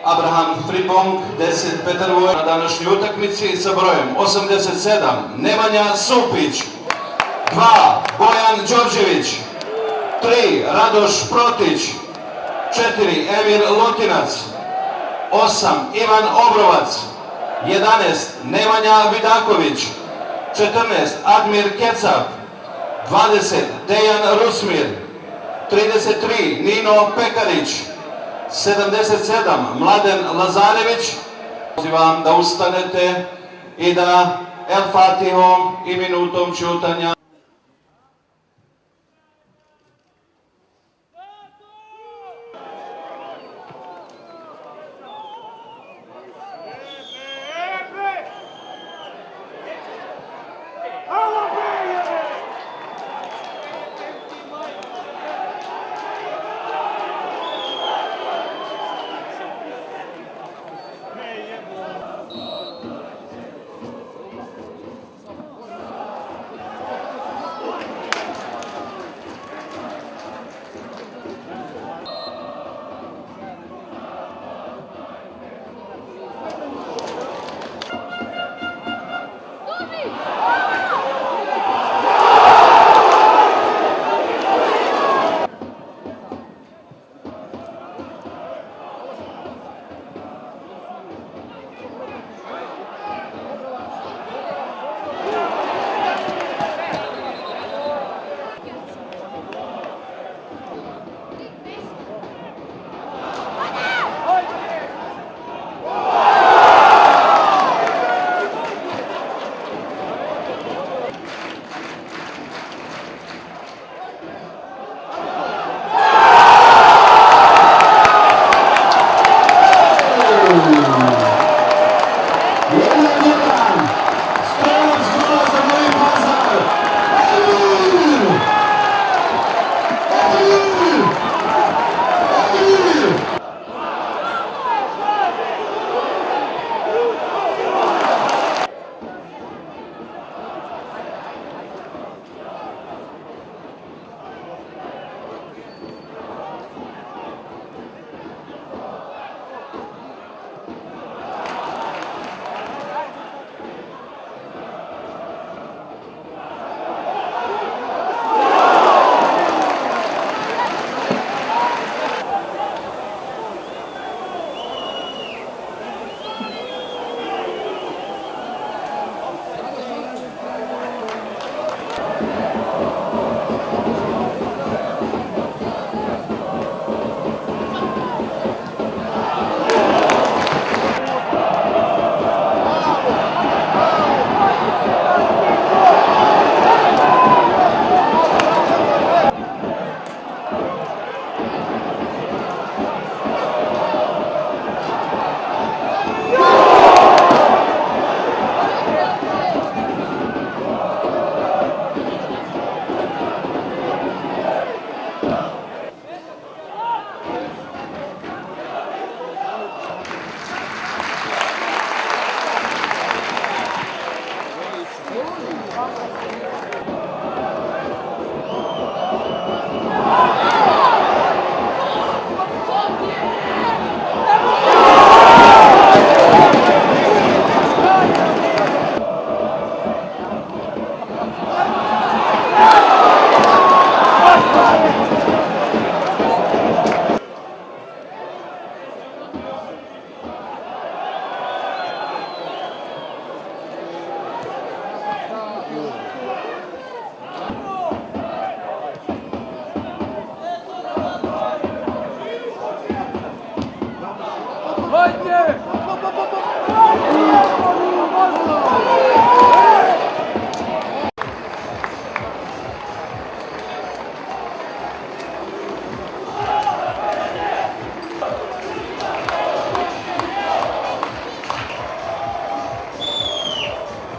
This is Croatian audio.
Abraham Fripong, 10 Petar Voj na današnjoj utakmici sa brojem 87 Nemanja Supić, 2 Bojan Đorđević, 3 Radoš Protić, 4 Emir Lutinac, 8 Ivan Obrovac, 11 Nemanja Vidaković, 14 Admir Kecap, 20 Dejan Rusmir, 33 Nino Pekarić, 77 Mladen Lazarević. Pozivam da ustanete i da El Fatihom i minutom ćutanja Chodźcie!